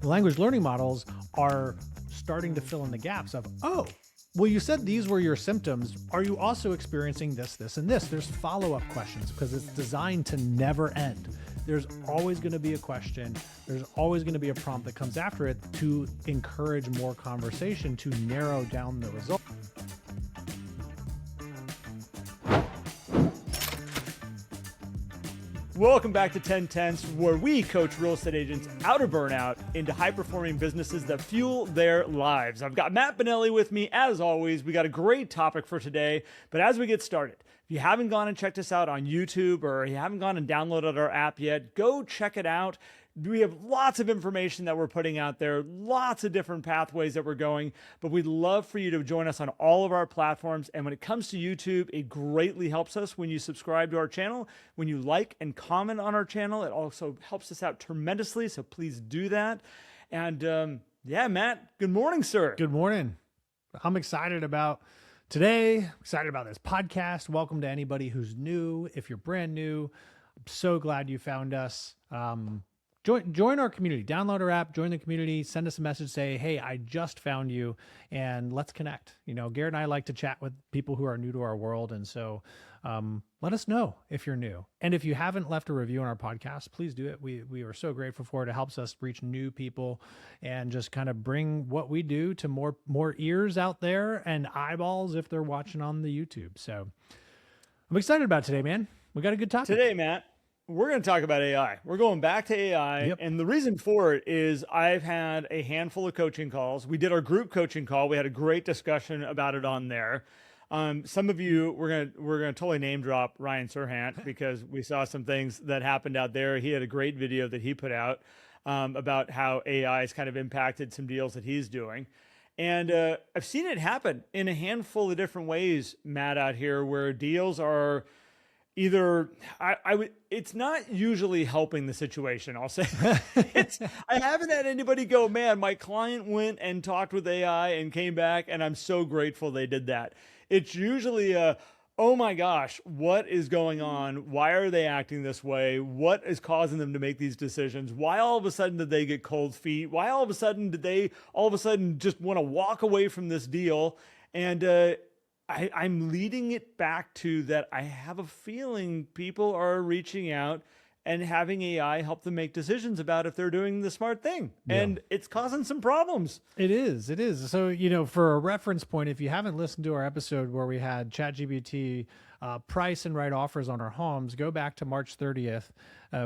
The language learning models are starting to fill in the gaps of, oh, well, you said these were your symptoms. Are you also experiencing this, this, and this? There's follow-up questions because it's designed to never end. There's always going to be a question. There's always going to be a prompt that comes after it to encourage more conversation, to narrow down the result. Welcome back to 10/10, where we coach real estate agents out of burnout into high-performing businesses that fuel their lives. I've got Matt Bonelli with me, as always. We got a great topic for today, but as we get started, if you haven't gone and checked us out on YouTube or you haven't gone and downloaded our app yet, go check it out. We have lots of information that we're putting out there, lots of different pathways that we're going, but we'd love for you to join us on all of our platforms. And when it comes to YouTube, it greatly helps us when you subscribe to our channel, when you like and comment on our channel. It also helps us out tremendously, so please do that. And yeah, Matt, good morning, sir. Good morning. I'm excited about today, excited about this podcast. Welcome to anybody who's new. If you're brand new, I'm so glad you found us. Join our community, download our app, join the community, send us a message, say, hey, I just found you, and let's connect. You know, Garrett and I like to chat with people who are new to our world. And so let us know if you're new. And if you haven't left a review on our podcast, please do it. We are so grateful for it. It helps us reach new people and just kind of bring what we do to more ears out there and eyeballs if they're watching on the YouTube. So I'm excited about today, man. We got a good topic. Today, Matt, we're going to talk about AI. We're going back to AI. Yep. And the reason for it is I've had a handful of coaching calls. We did our group coaching call. We had a great discussion about it on there. Some of you, we're gonna totally name drop Ryan Serhant because we saw some things that happened out there. He had a great video that he put out about how AI has kind of impacted some deals that he's doing. And I've seen it happen in a handful of different ways, Matt, out here, where deals are either it's not usually helping the situation. I'll say I haven't had anybody go, man, my client went and talked with AI and came back, and I'm so grateful they did that. It's usually oh my gosh, what is going on? Why are they acting this way? What is causing them to make these decisions? Why all of a sudden did they get cold feet? Why all of a sudden did they all of a sudden just want to walk away from this deal? And I'm leading it back to that. I have a feeling people are reaching out and having AI help them make decisions about if they're doing the smart thing. Yeah. And it's causing some problems. It is. So, you know, for a reference point, if you haven't listened to our episode where we had ChatGPT price and write offers on our homes, go back to March 30th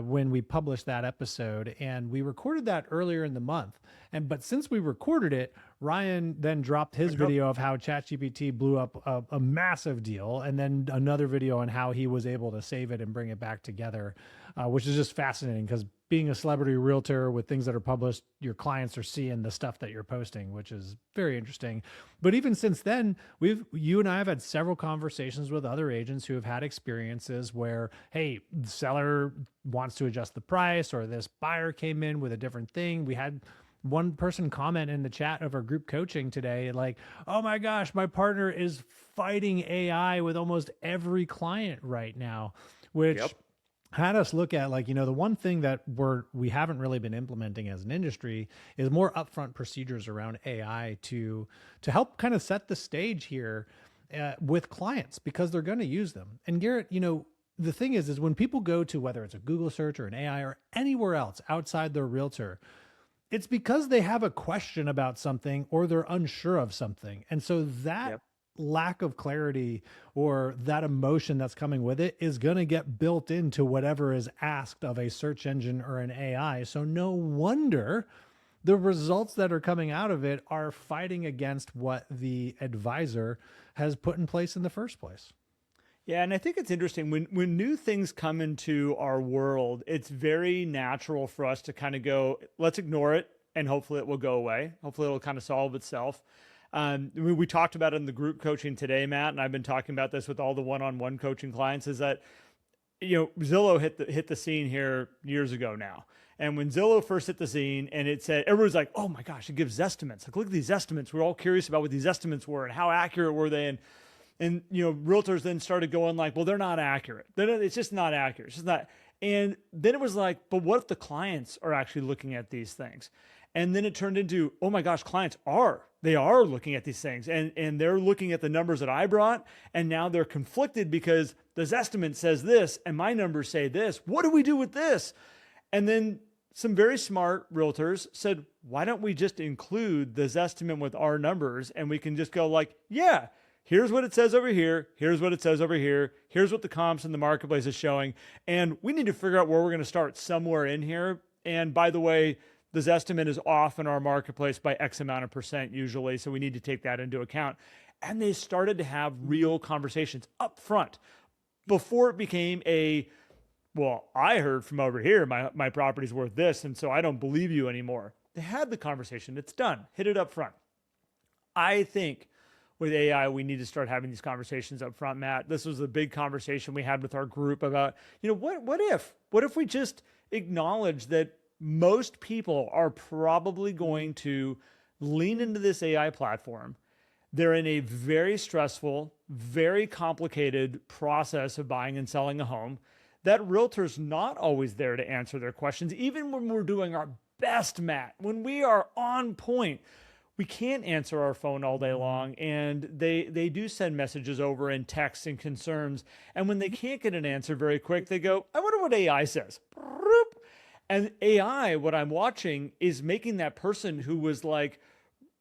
when we published that episode. And we recorded that earlier in the month. But since we recorded it, Ryan then dropped his video of how ChatGPT blew up a massive deal, and then another video on how he was able to save it and bring it back together, which is just fascinating because being a celebrity realtor with things that are published, your clients are seeing the stuff that you're posting, which is very interesting. But even since then, you and I have had several conversations with other agents who have had experiences where, hey, the seller wants to adjust the price, or this buyer came in with a different thing. We had one person comment in the chat of our group coaching today, like, oh my gosh, my partner is fighting AI with almost every client right now, which had us look at, like, you know, the one thing that we haven't really been implementing as an industry is more upfront procedures around AI to help kind of set the stage here with clients, because they're going to use them. And Garrett, you know, the thing is when people go to, whether it's a Google search or an AI or anywhere else outside their realtor, it's because they have a question about something or they're unsure of something. And so that lack of clarity or that emotion that's coming with it is going to get built into whatever is asked of a search engine or an AI. So no wonder the results that are coming out of it are fighting against what the advisor has put in place in the first place. Yeah, and I think it's interesting when new things come into our world, it's very natural for us to kind of go, let's ignore it, and hopefully it will go away. Hopefully it'll kind of solve itself. We talked about it in the group coaching today, Matt, and I've been talking about this with all the one-on-one coaching clients, is that, you know, Zillow hit the scene here years ago now. And when Zillow first hit the scene and it said, everyone's like, oh my gosh, it gives estimates. Like, look at these estimates. We're all curious about what these estimates were and how accurate were they. And you know, realtors then started going like, well, they're not accurate. It's just not accurate. It's just not. And then it was like, but what if the clients are actually looking at these things? And then it turned into, oh my gosh, they are looking at these things, and they're looking at the numbers that I brought. And now they're conflicted because this estimate says this and my numbers say this. What do we do with this? And then some very smart realtors said, why don't we just include this estimate with our numbers? And we can just go like, yeah, here's what it says over here. Here's what it says over here. Here's what the comps in the marketplace is showing. And we need to figure out where we're going to start somewhere in here. And by the way, this estimate is off in our marketplace by X amount of percent usually. So we need to take that into account. And they started to have real conversations up front before it became well, I heard from over here, my property's worth this, and so I don't believe you anymore. They had the conversation. It's done. Hit it up front. I think with AI, we need to start having these conversations up front, Matt. This was a big conversation we had with our group about, what if we just acknowledge that most people are probably going to lean into this AI platform. They're in a very stressful, very complicated process of buying and selling a home. That realtor's not always there to answer their questions, even when we're doing our best, Matt. When we are on point, we can't answer our phone all day long, and they do send messages over in texts and concerns. And when they can't get an answer very quick, they go, I wonder what AI says. And AI, what I'm watching, is making that person who was like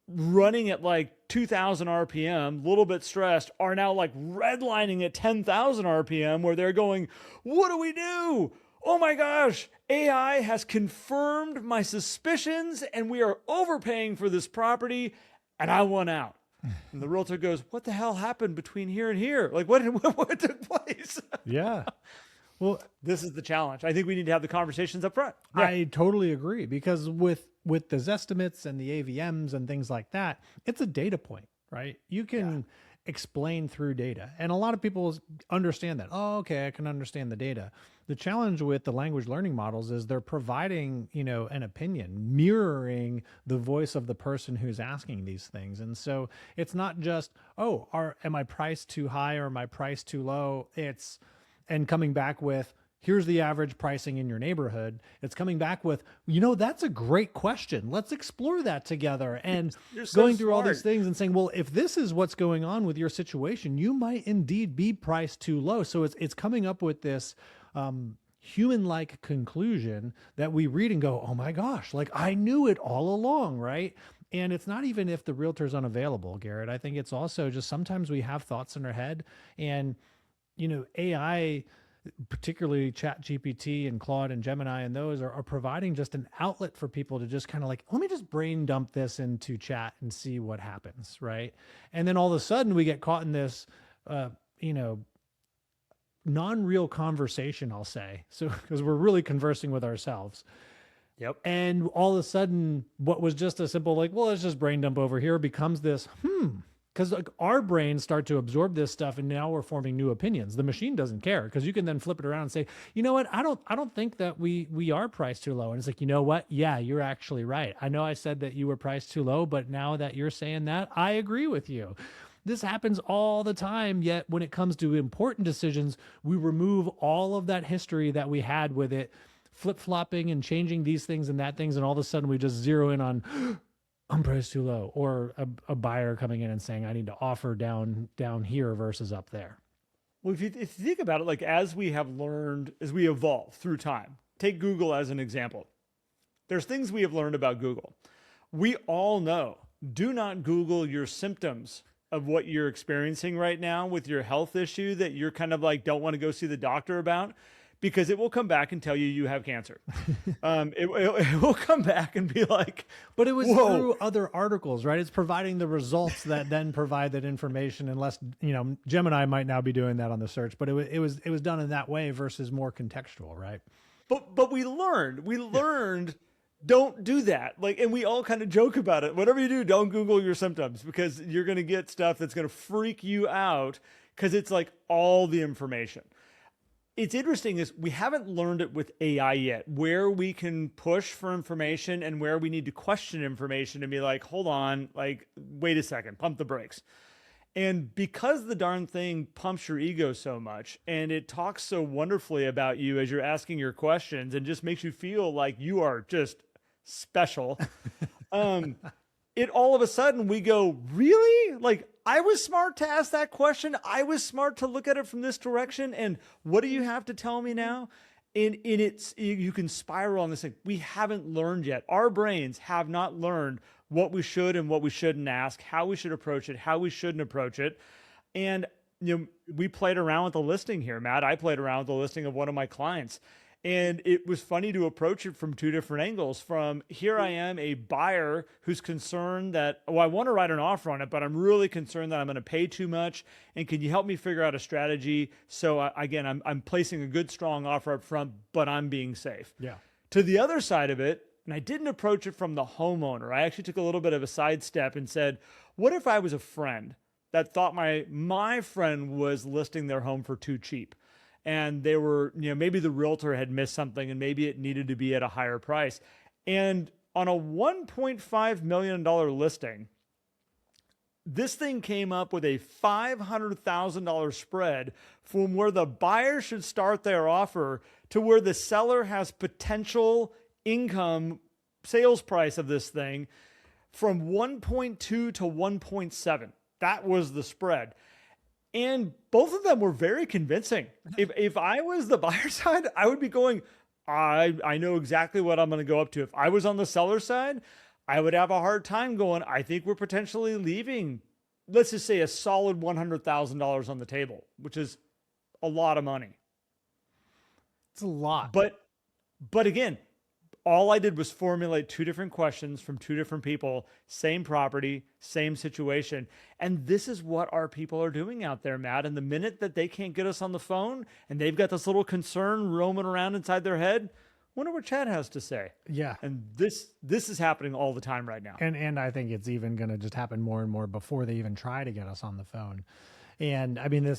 running at like 2,000 RPM, a little bit stressed, are now like redlining at 10,000 RPM, where they're going, what do we do? Oh my gosh, AI has confirmed my suspicions and we are overpaying for this property and I want out. And the realtor goes, what the hell happened between here and here? Like what took place? Yeah. Well, this is the challenge. I think we need to have the conversations up front. Yeah. I totally agree, because with the Zestimates and the AVMs and things like that, it's a data point, right? You can explain through data. And a lot of people understand that. Oh, okay, I can understand the data. The challenge with the language learning models is they're providing, an opinion, mirroring the voice of the person who's asking these things. And so it's not just, am I priced too high or am I priced too low? And coming back with, here's the average pricing in your neighborhood. It's coming back with, that's a great question. Let's explore that together. And going through all these things and saying, well, if this is what's going on with your situation, you might indeed be priced too low. So it's coming up with this human-like conclusion that we read and go, oh my gosh, like I knew it all along, right? And it's not even if the realtor's unavailable, Garrett. I think it's also just sometimes we have thoughts in our head, and AI, particularly ChatGPT and Claude and Gemini, and those are providing just an outlet for people to just kind of like, let me just brain dump this into chat and see what happens, right? And then all of a sudden we get caught in this, non-real conversation, I'll say. So, because we're really conversing with ourselves. Yep. And all of a sudden, what was just a simple, like, well, let's just brain dump over here, becomes this, because like our brains start to absorb this stuff, and now we're forming new opinions. The machine doesn't care, because you can then flip it around and say, you know what, I don't think that we are priced too low. And it's like, you know what? Yeah, you're actually right. I know I said that you were priced too low, but now that you're saying that, I agree with you. This happens all the time, yet when it comes to important decisions, we remove all of that history that we had with it, flip-flopping and changing these things and that things, and all of a sudden we just zero in on, I'm priced too low, or a buyer coming in and saying, I need to offer down here versus up there. Well, if you think about it, like as we evolve through time, take Google as an example. There's things we have learned about Google. We all know, do not Google your symptoms of what you're experiencing right now with your health issue that you're kind of like, don't want to go see the doctor about, because it will come back and tell you have cancer. It will come back and be like, but it was through other articles, right? It's providing the results that then provide that information, unless, Gemini might now be doing that on the search, but it was done in that way versus more contextual, right? But we learned, don't do that. Like, and we all kind of joke about it. Whatever you do, don't Google your symptoms, because you're going to get stuff that's going to freak you out, because it's like all the information. It's interesting is we haven't learned it with AI yet, where we can push for information and where we need to question information and be like, hold on, like, wait a second, pump the brakes. And because the darn thing pumps your ego so much and it talks so wonderfully about you as you're asking your questions and just makes you feel like you are just special, it all of a sudden we go, really? Like, I was smart to ask that question. I was smart to look at it from this direction. And what do you have to tell me now? In it's, you can spiral on this thing. We haven't learned yet. Our brains have not learned what we should and what we shouldn't ask, how we should approach it, how we shouldn't approach it. And we played around with the listing here, Matt. I played around with the listing of one of my clients. And it was funny to approach it from two different angles. From here I am, a buyer who's concerned that, oh, I want to write an offer on it, but I'm really concerned that I'm going to pay too much. And can you help me figure out a strategy? So again, I'm placing a good, strong offer up front, but I'm being safe. Yeah. To the other side of it, and I didn't approach it from the homeowner. I actually took a little bit of a sidestep and said, what if I was a friend that thought my friend was listing their home for too cheap? And they were, maybe the realtor had missed something and maybe it needed to be at a higher price. And on a $1.5 million listing, this thing came up with a $500,000 spread from where the buyer should start their offer to where the seller has potential income sales price of this thing from 1.2 to 1.7. That was the spread. And both of them were very convincing. If I was the buyer side, I would be going, I know exactly what I'm going to go up to. If I was on the seller side, I would have a hard time going, I think we're potentially leaving, let's just say, a solid $100,000 on the table, which is a lot of money. It's a lot. But again, all I did was formulate two different questions from two different people, same property, same situation. And this is what our people are doing out there, Matt. And the minute that they can't get us on the phone and they've got this little concern roaming around inside their head, wonder what Chad has to say. Yeah. And this is happening all the time right now. And I think it's even going to just happen more and more before they even try to get us on the phone. And I mean,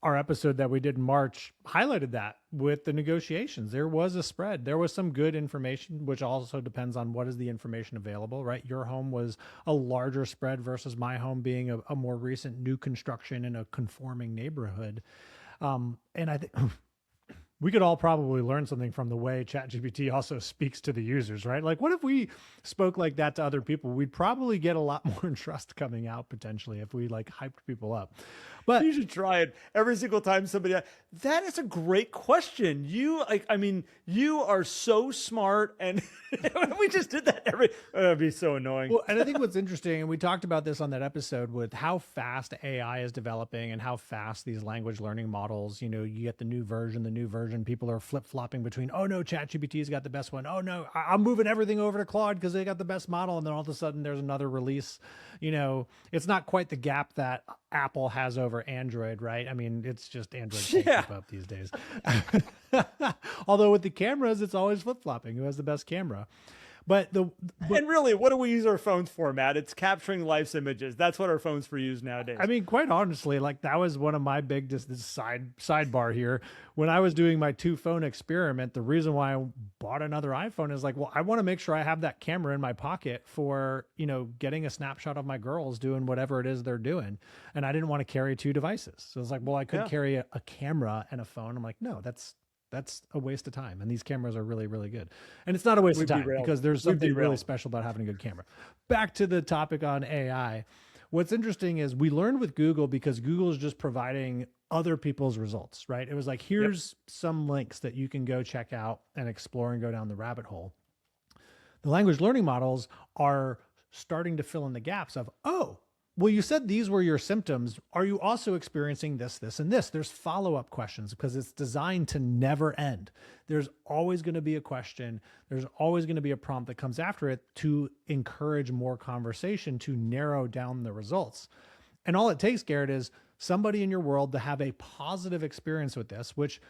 our episode that we did in March highlighted that with the negotiations. There was a spread. There was some good information, which also depends on what is the information available, right? Your home was a larger spread versus my home being a more recent new construction in a conforming neighborhood. And I think we could all probably learn something from the way ChatGPT also speaks to the users, right? Like, what if we spoke like that to other people? We'd probably get a lot more trust coming out potentially if we like hyped people up. But you should try it every single time somebody. That is a great question. You are so smart, and we just did that that'd be so annoying. Well, and I think what's interesting, and we talked about this on that episode with how fast AI is developing and how fast these language learning models, you get the new version, people are flip-flopping between, oh no, ChatGPT's got the best one. Oh no, I'm moving everything over to Claude because they got the best model. And then all of a sudden there's another release. It's not quite the gap that Apple has over Android, right? I mean, it's just Android can't keep up these days. Although with the cameras, it's always flip-flopping. Who has the best camera? And really, what do we use our phones for, Matt? It's capturing life's images. That's what our phones for use nowadays. I mean, quite honestly, like that was one of my big sidebar here. When I was doing my 2-phone experiment, the reason why I bought another iPhone is like, well, I want to make sure I have that camera in my pocket for, getting a snapshot of my girls doing whatever it is they're doing. And I didn't want to carry 2 devices. So it's like, well, I could carry a camera and a phone. I'm like, no, that's a waste of time. And these cameras are really, really good. And it's not a waste of time because there's something really special about having a good camera. Back to the topic on AI. What's interesting is we learned with Google because Google is just providing other people's results, right? It was like, here's some links that you can go check out and explore and go down the rabbit hole. The language learning models are starting to fill in the gaps of, oh, well, you said these were your symptoms. Are you also experiencing this, this, and this? There's follow-up questions because it's designed to never end. There's always going to be a question. There's always going to be a prompt that comes after it to encourage more conversation, to narrow down the results. And all it takes, Garrett, is somebody in your world to have a positive experience with this, which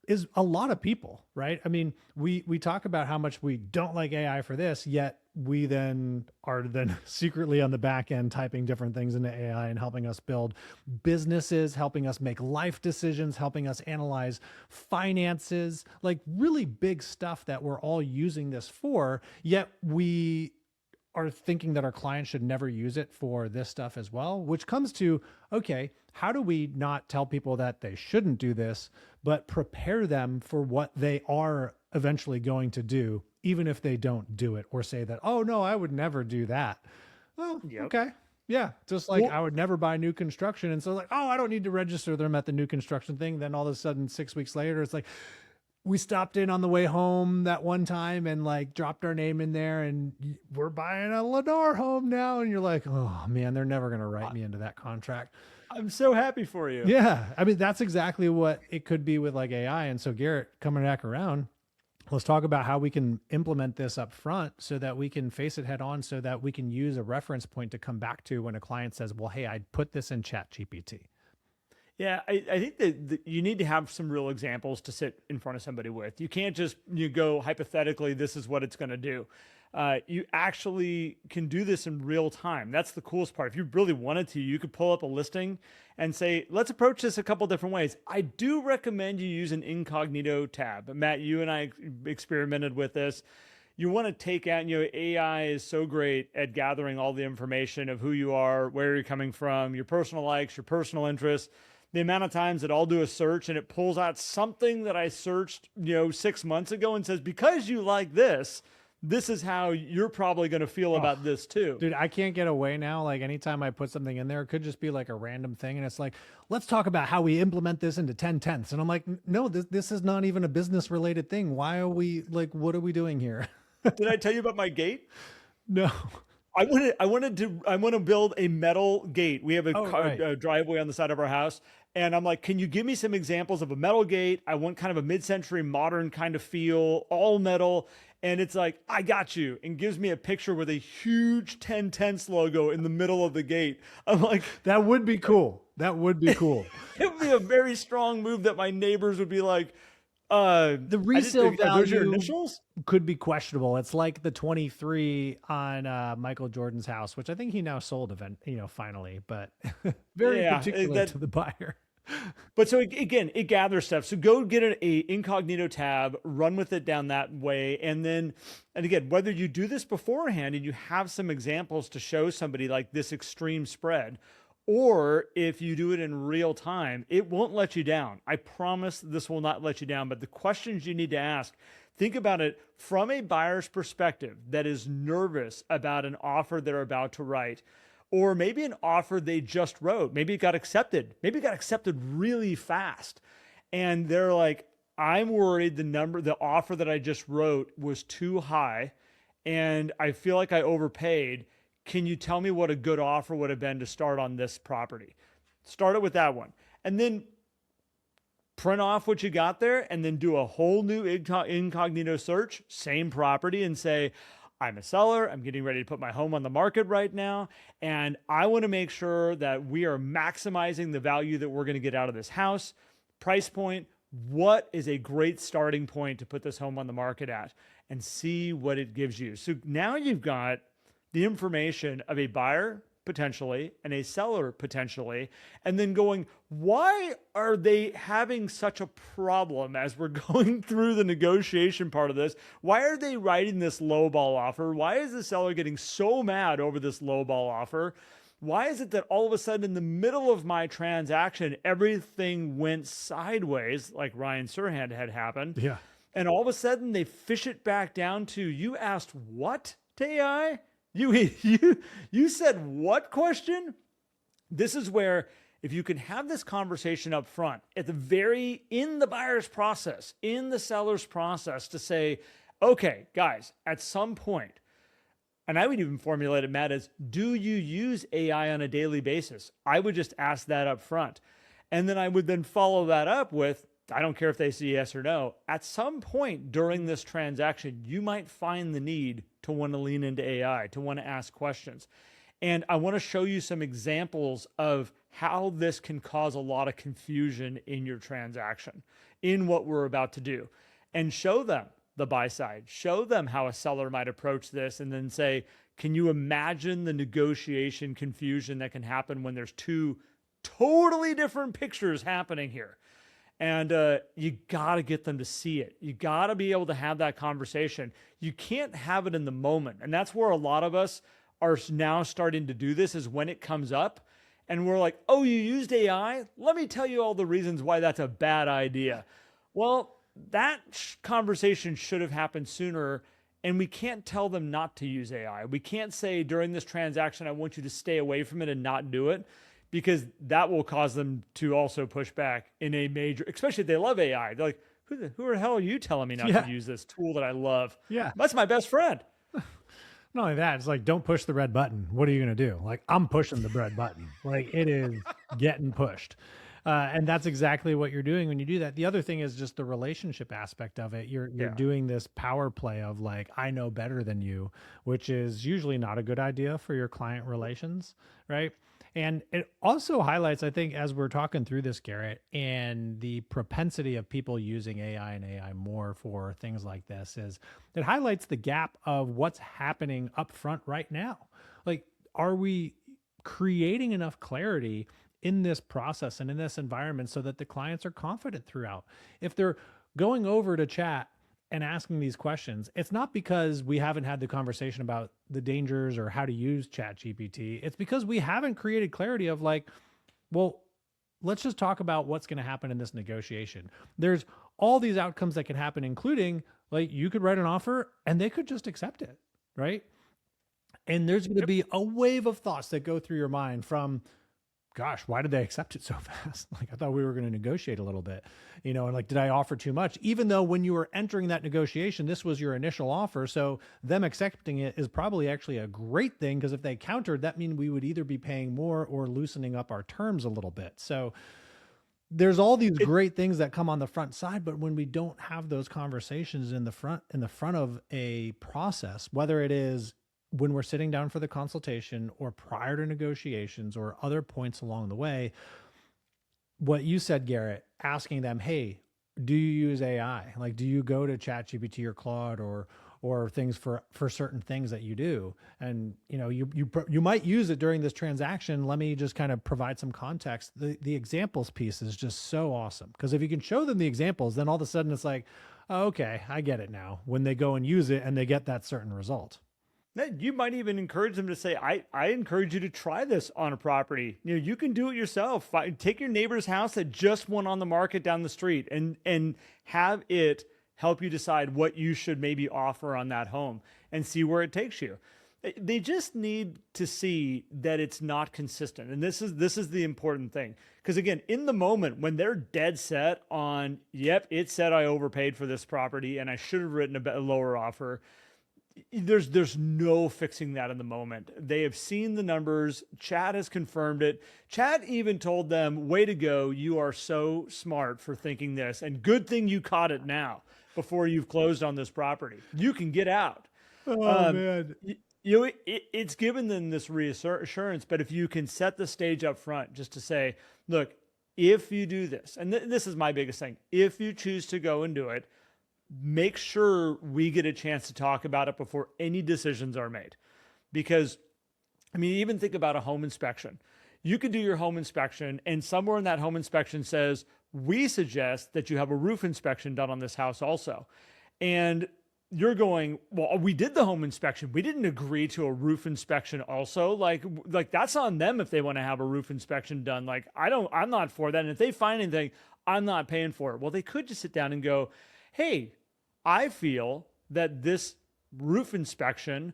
is a lot of people, right? I mean, we talk about how much we don't like AI for this, yet we then are secretly on the back end typing different things into AI and helping us build businesses, helping us make life decisions, helping us analyze finances, like really big stuff that we're all using this for, yet we are thinking that our clients should never use it for this stuff as well, which comes to, okay, how do we not tell people that they shouldn't do this, but prepare them for what they are eventually going to do, even if they don't do it, or say that, oh no, I would never do that. Well, Yep. okay. Yeah. Just like Well, I would never buy new construction. And so like, oh, I don't need to register them at the new construction thing. Then all of a sudden, 6 weeks later, it's like, we stopped in on the way home that one time and like dropped our name in there and we're buying a Lennar home now. And you're like, oh man, they're never going to write me into that contract. I'm so happy for you. Yeah. I mean, that's exactly what it could be with like AI. And so Garrett, coming back around, let's talk about how we can implement this up front so that we can face it head on, so that we can use a reference point to come back to when a client says, well, hey, I put this in ChatGPT. Yeah, I think that you need to have some real examples to sit in front of somebody with. You can't just go hypothetically, this is what it's going to do. You actually can do this in real time. That's the coolest part. If you really wanted to, you could pull up a listing and say, let's approach this a couple different ways. I do recommend you use an incognito tab. Matt, you and I experimented with this. You want to take out, AI is so great at gathering all the information of who you are, where you're coming from, your personal likes, your personal interests. The amount of times that I'll do a search and it pulls out something that I searched, 6 months ago and says, because you like this, this is how you're probably going to feel about this too. Dude, I can't get away now. Like anytime I put something in there, it could just be like a random thing. And it's like, let's talk about how we implement this into 10/10ths. And I'm like, no, this is not even a business related thing. Why are we like, what are we doing here? Did I tell you about my gate? No. I want to build a metal gate. We have a driveway on the side of our house. And I'm like, can you give me some examples of a metal gate? I want kind of a mid-century modern kind of feel, all metal. And it's like, I got you. And gives me a picture with a huge 10/10ths logo in the middle of the gate. I'm like, that would be cool. That would be cool. It would be a very strong move that my neighbors would be like, the resale are those your value initials? could be questionable. It's like the 23 on Michael Jordan's house, which I think he now sold finally, but very particular to the buyer. But so again, it gathers stuff. So go get an incognito tab, run with it down that way. And again, whether you do this beforehand and you have some examples to show somebody like this extreme spread, or if you do it in real time, it won't let you down. I promise this will not let you down. But the questions you need to ask, think about it from a buyer's perspective that is nervous about an offer they're about to write, or maybe an offer they just wrote. Maybe it got accepted. Maybe it got accepted really fast. And they're like, I'm worried the offer that I just wrote was too high and I feel like I overpaid. Can you tell me what a good offer would have been to start on this property? Start it with that one. And then print off what you got there and then do a whole new incognito search, same property, and say, I'm a seller. I'm getting ready to put my home on the market right now. And I want to make sure that we are maximizing the value that we're going to get out of this house. Price point. What is a great starting point to put this home on the market at? And see what it gives you. So now you've got the information of a buyer potentially and a seller potentially, and then going, why are they having such a problem as we're going through the negotiation part of this? Why are they writing this lowball offer? Why is the seller getting so mad over this lowball offer? Why is it that all of a sudden in the middle of my transaction, everything went sideways like Ryan Serhant had happened? Yeah. And all of a sudden they fish it back down to, you asked what to AI? You said what question? This is where if you can have this conversation up front in the buyer's process, in the seller's process to say, okay, guys, at some point, and I would even formulate it, Matt, as do you use AI on a daily basis? I would just ask that up front. And then I would then follow that up with, I don't care if they say yes or no. At some point during this transaction, you might find the need to want to lean into AI, to want to ask questions. And I want to show you some examples of how this can cause a lot of confusion in your transaction, in what we're about to do. And show them the buy side, show them how a seller might approach this, and then say, can you imagine the negotiation confusion that can happen when there's two totally different pictures happening here? And you got to get them to see it. You got to be able to have that conversation. You can't have it in the moment. And that's where a lot of us are now starting to do this, is when it comes up and we're like, oh, you used AI? Let me tell you all the reasons why that's a bad idea. Well, that conversation should have happened sooner. And we can't tell them not to use AI. We can't say during this transaction, I want you to stay away from it and not do it, because that will cause them to also push back in a major, especially if they love AI. They're like, who the hell are you telling me not to use this tool that I love? Yeah. That's my best friend. Not only that, it's like, don't push the red button. What are you going to do? Like, I'm pushing the red button. Like, it is getting pushed. And that's exactly what you're doing when you do that. The other thing is just the relationship aspect of it. You're doing this power play of like, I know better than you, which is usually not a good idea for your client relations, right? And it also highlights, I think, as we're talking through this, Garrett, and the propensity of people using AI and AI more for things like this, is it highlights the gap of what's happening up front right now. Like, are we creating enough clarity in this process and in this environment so that the clients are confident throughout? If they're going over to chat and asking these questions, it's not because we haven't had the conversation about the dangers or how to use ChatGPT. It's because we haven't created clarity of like, well, let's just talk about what's going to happen in this negotiation. There's all these outcomes that can happen, including like, you could write an offer and they could just accept it, right? And there's going to be a wave of thoughts that go through your mind from, gosh, why did they accept it so fast? Like, I thought we were going to negotiate a little bit, and like, did I offer too much? Even though when you were entering that negotiation, this was your initial offer. So them accepting it is probably actually a great thing, because if they countered, that means we would either be paying more or loosening up our terms a little bit. So there's all these great things that come on the front side, but when we don't have those conversations in the front of a process, whether it is when we're sitting down for the consultation or prior to negotiations or other points along the way, what you said, Garrett, asking them, hey, do you use AI? Like, do you go to ChatGPT or Claude or things for certain things that you do? And, you might use it during this transaction. Let me just kind of provide some context. The examples piece is just so awesome, because if you can show them the examples, then all of a sudden it's like, oh, okay, I get it now, when they go and use it and they get that certain result. You might even encourage them to say, I encourage you to try this on a property. You can do it yourself. Take your neighbor's house that just went on the market down the street and have it help you decide what you should maybe offer on that home and see where it takes you. They just need to see that it's not consistent. And this is the important thing. Because again, in the moment when they're dead set on, yep, it said I overpaid for this property and I should have written a lower offer, there's no fixing that in the moment. They have seen the numbers. Chat has confirmed it. Chat even told them, way to go. You are so smart for thinking this. And good thing you caught it now before you've closed on this property. You can get out. Oh, man. It's given them this reassurance, but if you can set the stage up front just to say, look, if you do this, and this is my biggest thing, if you choose to go and do it, make sure we get a chance to talk about it before any decisions are made. Because, even think about a home inspection. You could do your home inspection, and somewhere in that home inspection says, we suggest that you have a roof inspection done on this house also. And you're going, well, we did the home inspection. We didn't agree to a roof inspection also. Like that's on them if they want to have a roof inspection done. Like, I'm not for that. And if they find anything, I'm not paying for it. Well, they could just sit down and go, hey, I feel that this roof inspection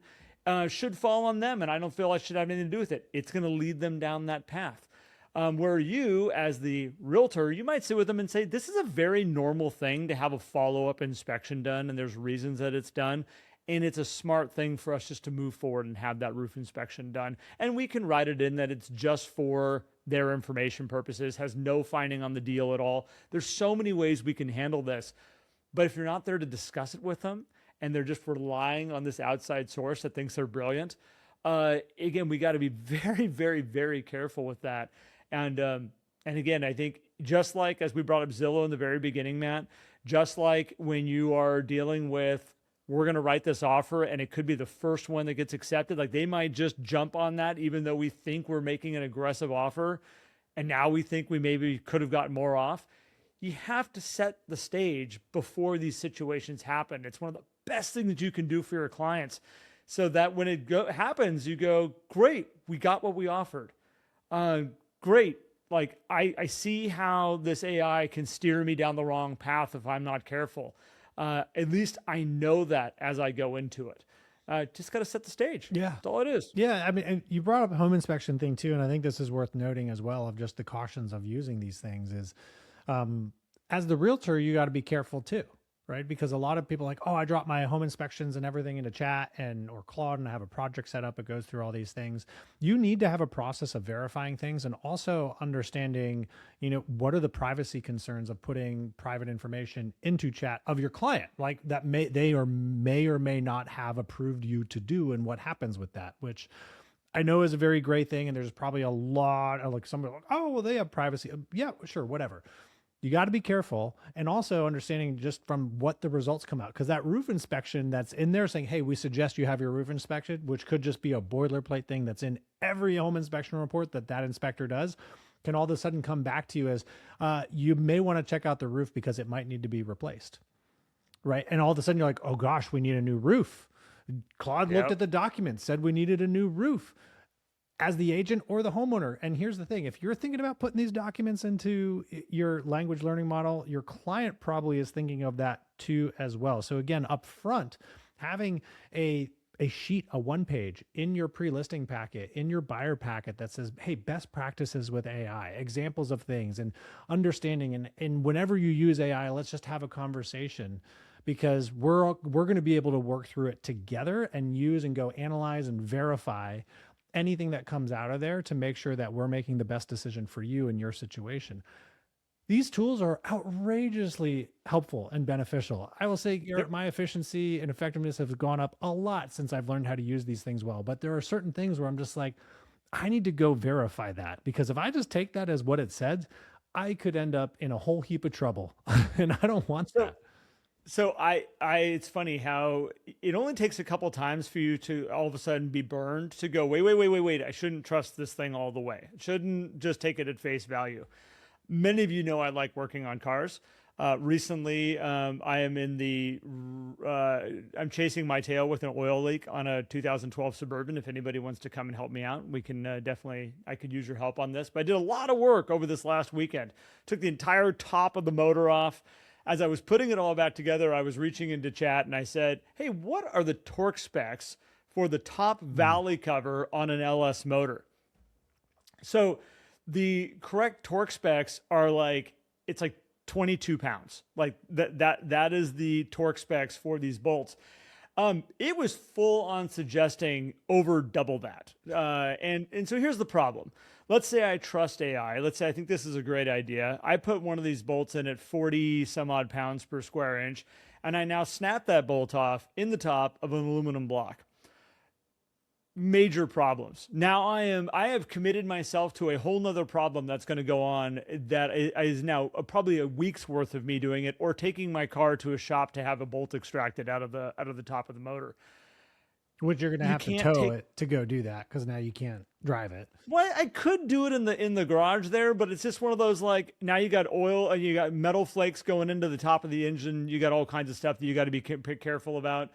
should fall on them, and I don't feel I should have anything to do with it. It's going to lead them down that path. Where you, as the realtor, you might sit with them and say, this is a very normal thing to have a follow-up inspection done, and there's reasons that it's done, and it's a smart thing for us just to move forward and have that roof inspection done. And we can write it in that it's just for their information purposes, has no finding on the deal at all. There's so many ways we can handle this. But if you're not there to discuss it with them and they're just relying on this outside source that thinks they're brilliant, again, we got to be very, very, very careful with that. And again, I think just like as we brought up Zillow in the very beginning, Matt, just like when you are dealing with, we're going to write this offer and it could be the first one that gets accepted, like they might just jump on that even though we think we're making an aggressive offer and now we think we maybe could have gotten more off. you have to set the stage before these situations happen. It's one of the best things that you can do for your clients, so that when it happens, you go, great, we got what we offered. Great. Like I see how this AI can steer me down the wrong path if I'm not careful. At least I know that as I go into it. Just got to set the stage. Yeah. That's all it is. Yeah. I mean, and you brought up a home inspection thing too. And I think this is worth noting as well, of just the cautions of using these things is, as the realtor, you got to be careful too, right? Because a lot of people are like, oh, I drop my home inspections and everything into chat or Claude, and I have a project set up. It goes through all these things. You need to have a process of verifying things, and also understanding, what are the privacy concerns of putting private information into chat of your client, like that may or may not have approved you to do, and what happens with that, which I know is a very great thing. And there's probably a lot of like somebody like, oh, well, they have privacy. Yeah, sure. Whatever. You got to be careful, and also understanding just from what the results come out. Because that roof inspection that's in there saying, hey, we suggest you have your roof inspected, which could just be a boilerplate thing that's in every home inspection report that inspector does, can all of a sudden come back to you as you may want to check out the roof because it might need to be replaced. Right. And all of a sudden you're like, oh gosh, we need a new roof. Claude looked at the documents, said we needed a new roof, as the agent or the homeowner. And here's the thing, if you're thinking about putting these documents into your language learning model, your client probably is thinking of that too as well. So again, upfront, having a sheet, a one page in your pre-listing packet, in your buyer packet that says, hey, best practices with AI, examples of things, and understanding. And whenever you use AI, let's just have a conversation, because we're going to be able to work through it together and use and go analyze and verify anything that comes out of there to make sure that we're making the best decision for you in your situation. These tools are outrageously helpful and beneficial. I will say, Garrett, my efficiency and effectiveness have gone up a lot since I've learned how to use these things well. But there are certain things where I'm just like, I need to go verify that, because if I just take that as what it said, I could end up in a whole heap of trouble. And I don't want that. So it's funny how it only takes a couple times for you to all of a sudden be burned to go, wait. I shouldn't trust this thing all the way. I shouldn't just take it at face value. Many of you know I like working on cars. Recently, I am I'm chasing my tail with an oil leak on a 2012 Suburban. If anybody wants to come and help me out, we can I could use your help on this. But I did a lot of work over this last weekend. Took the entire top of the motor off. As I was putting it all back together, I was reaching into chat and I said, hey, what are the torque specs for the top valley cover on an LS motor? So the correct torque specs are it's like 22 pounds. Like that is the torque specs for these bolts. It was full on suggesting over double that. And so here's the problem. Let's say I trust AI. Let's say I think this is a great idea. I put one of these bolts in at 40 some odd pounds per square inch, and I now snap that bolt off in the top of an aluminum block. Major problems. Now I have committed myself to a whole nother problem that's going to go on that is now probably a week's worth of me doing it, or taking my car to a shop to have a bolt extracted out of the top of the motor. Which you're going to have to tow it to go do that, because now you can't drive it. Well, I could do it in the garage there, but it's just one of those, like, now you got oil and you got metal flakes going into the top of the engine. You got all kinds of stuff that you got to be careful about.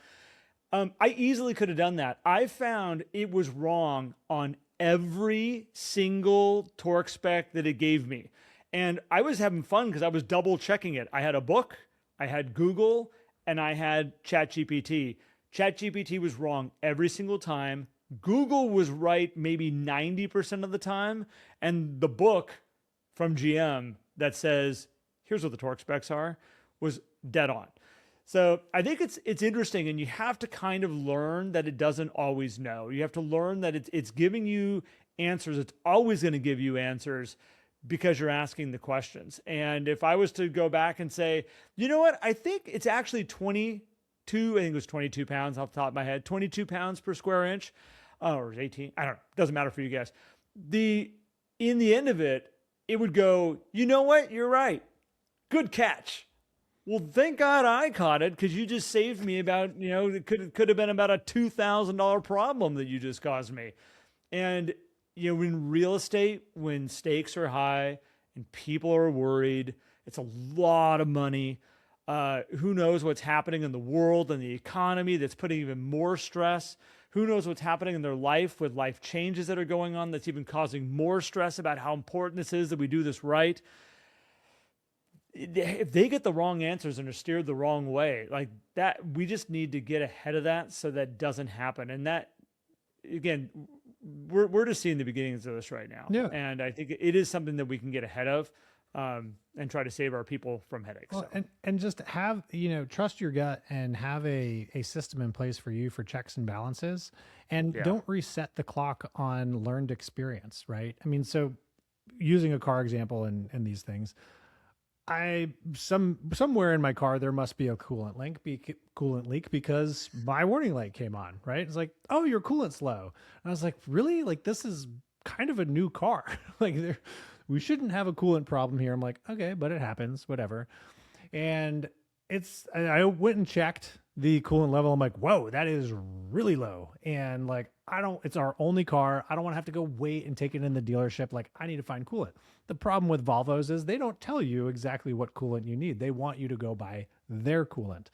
I easily could have done that. I found it was wrong on every single torque spec that it gave me. And I was having fun because I was double checking it. I had a book, I had Google, and I had ChatGPT. ChatGPT was wrong every single time. Google was right maybe 90% of the time. And the book from GM that says, here's what the torque specs are, was dead on. So I think it's interesting, and you have to kind of learn that it doesn't always know. You have to learn that it's giving you answers. It's always going to give you answers because you're asking the questions. And if I was to go back and say, you know what, I think it's actually 22 pounds off the top of my head, 22 pounds per square inch, or 18, I don't know, doesn't matter for you guys. In the end of it, it would go, you know what, you're right, good catch. Well, thank God I caught it, because you just saved me about, it could have been about a $2,000 problem that you just caused me. And, in real estate, when stakes are high and people are worried It's a lot of money. Who knows what's happening in the world and the economy that's putting even more stress? Who knows what's happening in their life with life changes that are going on that's even causing more stress about how important this is that we do this right? If they get the wrong answers and are steered the wrong way, like that, we just need to get ahead of that so that doesn't happen. And that, again, we're just seeing the beginnings of this right now. Yeah. And I think it is something that we can get ahead of, and try to save our people from headaches. Well, So. and just have, trust your gut and have a system in place for you for checks and balances, and Yeah. don't reset the clock on learned experience, right? I mean, so using a car example and these things, somewhere in my car there must be a coolant leak because my warning light came on, right? It's like, oh, your coolant's low. And I was like, really? Like, this is kind of a new car. Like, we shouldn't have a coolant problem here. I'm like, okay, but it happens, whatever. And I went and checked the coolant level. I'm like, whoa, that is really low. And like, it's our only car. I don't want to have to go wait and take it in the dealership. Like, I need to find coolant. The problem with Volvos is they don't tell you exactly what coolant you need. They want you to go buy their coolant.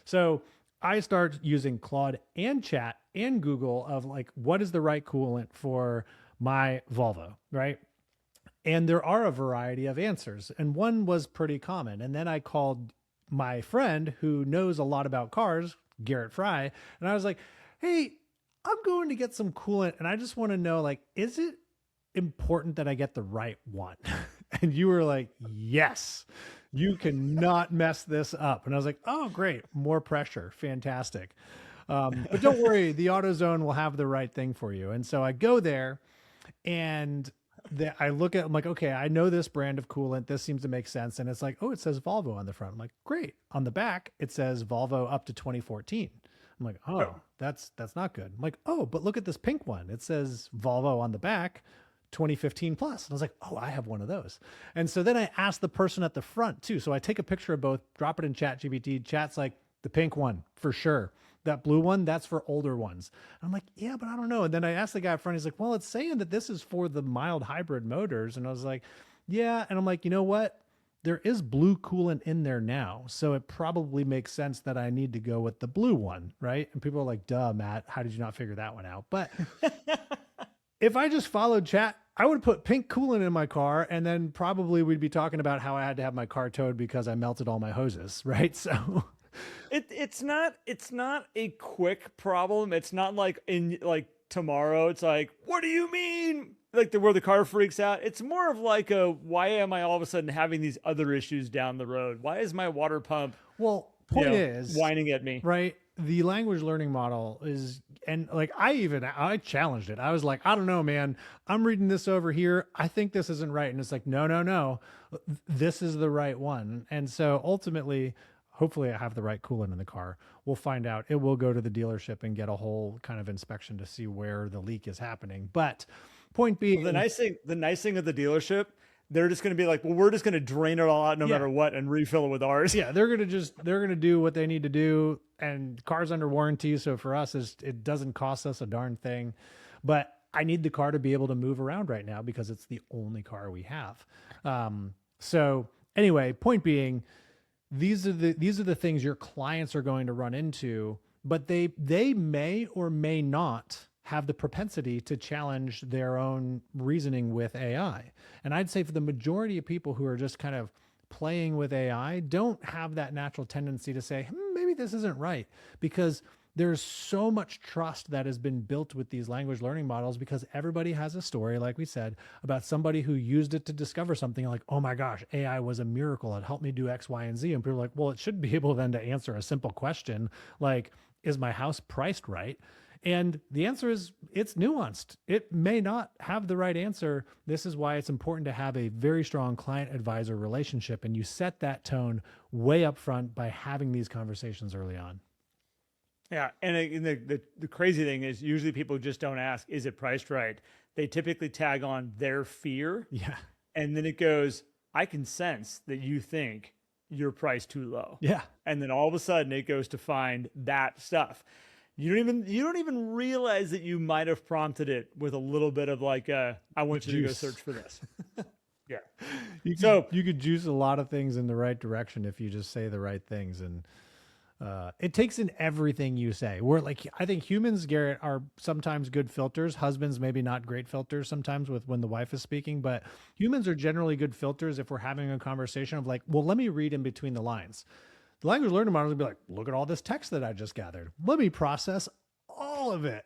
So I start using Claude and Chat and Google of like, what is the right coolant for my Volvo, right? And there are a variety of answers. And one was pretty common. And then I called my friend who knows a lot about cars, Garrett Fry, and I was like, hey, I'm going to get some coolant and I just want to know, like, is it important that I get the right one? And you were like, yes, you cannot mess this up. And I was like, oh, great. More pressure. Fantastic. But don't worry, the AutoZone will have the right thing for you. And so I go there and I look at, I'm like, okay, I know this brand of coolant. This seems to make sense. And it's like, oh, it says Volvo on the front. I'm like, great. On the back, it says Volvo up to 2014. I'm like, oh, that's not good. I'm like, oh, but look at this pink one. It says Volvo on the back, 2015 plus. And I was like, oh, I have one of those. And so then I asked the person at the front too. So I take a picture of both, drop it in ChatGPT. Chat's like, the pink one for sure. That blue one, that's for older ones. I'm like, yeah, but I don't know. And then I asked the guy up front, he's like, well, it's saying that this is for the mild hybrid motors. And I was like, yeah. And I'm like, you know what? There is blue coolant in there now. So it probably makes sense that I need to go with the blue one, right? And people are like, duh, Matt, how did you not figure that one out? But if I just followed Chat, I would put pink coolant in my car, and then probably we'd be talking about how I had to have my car towed because I melted all my hoses, right? So It's not a quick problem. It's not like tomorrow. It's like, what do you mean? Like where the car freaks out. It's more of like why am I all of a sudden having these other issues down the road? Why is my water pump point is whining at me? Right. The language learning model is, and like I challenged it. I was like, I don't know, man. I'm reading this over here. I think this isn't right. And it's like, no. This is the right one. And so ultimately, hopefully I have the right coolant in the car. We'll find out. It will go to the dealership and get a whole kind of inspection to see where the leak is happening. But point being, the nice thing of the dealership, they're just going to be like, well, we're just going to drain it all out no matter what and refill it with ours. Yeah, they're going to do what they need to do, and car's under warranty. So for us, it doesn't cost us a darn thing. But I need the car to be able to move around right now because it's the only car we have. So anyway, point being, these are the things your clients are going to run into, but they may or may not have the propensity to challenge their own reasoning with AI. And I'd say for the majority of people who are just kind of playing with AI, don't have that natural tendency to say, maybe this isn't right, because there's so much trust that has been built with these language learning models because everybody has a story, like we said, about somebody who used it to discover something like, oh my gosh, AI was a miracle. It helped me do X, Y, and Z. And people are like, well, it should be able then to answer a simple question like, is my house priced right? And the answer is it's nuanced. It may not have the right answer. This is why it's important to have a very strong client advisor relationship. And you set that tone way up front by having these conversations early on. Yeah. And the crazy thing is usually people just don't ask, is it priced right? They typically tag on their fear. Yeah. And then it goes, I can sense that you think you're priced too low. Yeah. And then all of a sudden it goes to find that stuff. You don't even realize that you might have prompted it with a little bit of like, I want you to go search for this. Yeah. You could juice a lot of things in the right direction if you just say the right things. And it takes in everything you say. We're like, I think humans, Garrett, are sometimes good filters. Husbands, maybe not great filters sometimes with when the wife is speaking, but humans are generally good filters if we're having a conversation of like, well, let me read in between the lines. The language learning model will be like, look at all this text that I just gathered. Let me process all of it.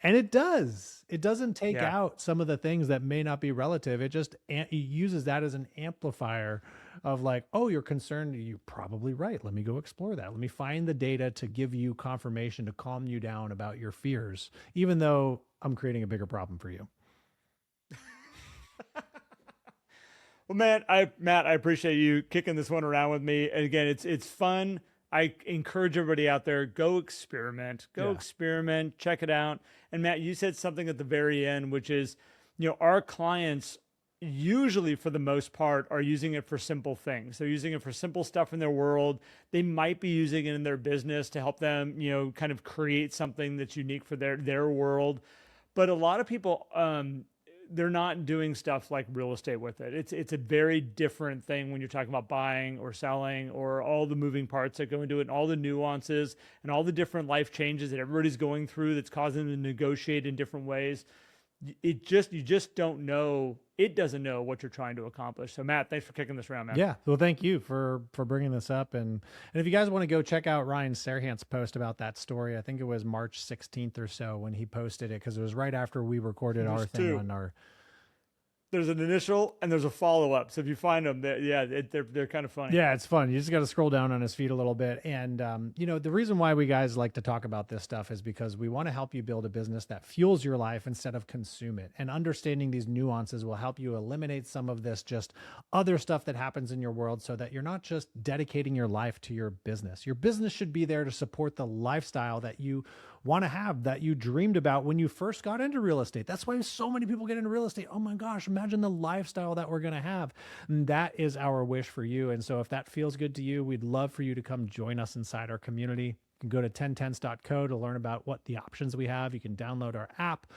And it does. It doesn't take out some of the things that may not be relative. It uses that as an amplifier of like, oh, you're concerned. You're probably right. Let me go explore that. Let me find the data to give you confirmation to calm you down about your fears, even though I'm creating a bigger problem for you. Well, Matt, I appreciate you kicking this one around with me. And again, it's fun. I encourage everybody out there, go experiment, check it out. And Matt, you said something at the very end, which is, our clients usually for the most part are using it for simple things. They're using it for simple stuff in their world. They might be using it in their business to help them, kind of create something that's unique for their world. But a lot of people, they're not doing stuff like real estate with it. It's a very different thing when you're talking about buying or selling or all the moving parts that go into it and all the nuances and all the different life changes that everybody's going through that's causing them to negotiate in different ways. You just don't know. It doesn't know what you're trying to accomplish. So Matt, thanks for kicking this around, man. Yeah. Well, thank you for bringing this up. And if you guys want to go check out Ryan Serhant's post about that story, I think it was March 16th or so when he posted it, because it was right after we recorded our thing on our. There's an initial and there's a follow-up. So if you find them, they're kind of funny. Yeah, it's fun. You just got to scroll down on his feed a little bit. And, the reason why we guys like to talk about this stuff is because we want to help you build a business that fuels your life instead of consume it. And understanding these nuances will help you eliminate some of this just other stuff that happens in your world so that you're not just dedicating your life to your business. Your business should be there to support the lifestyle that you want to have, that you dreamed about when you first got into real estate. That's why so many people get into real estate. Oh my gosh, imagine the lifestyle that we're going to have. And that is our wish for you. And so if that feels good to you, we'd love for you to come join us inside our community. You can go to 10tense.co to learn about what the options we have. You can download our app.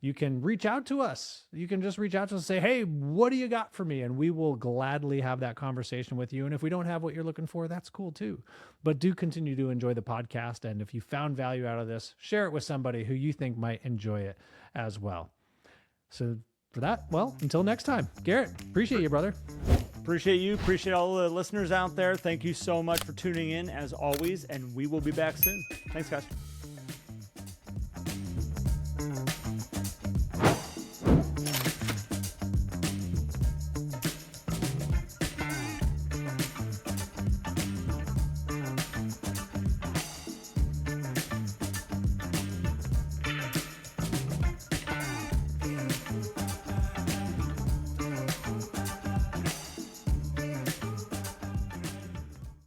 You can reach out to us. You can just reach out to us and say, hey, what do you got for me? And we will gladly have that conversation with you. And if we don't have what you're looking for, that's cool too. But do continue to enjoy the podcast. And if you found value out of this, share it with somebody who you think might enjoy it as well. So for that, well, until next time, Garrett, appreciate you, brother. Appreciate you. Appreciate all the listeners out there. Thank you so much for tuning in as always. And we will be back soon. Thanks, guys.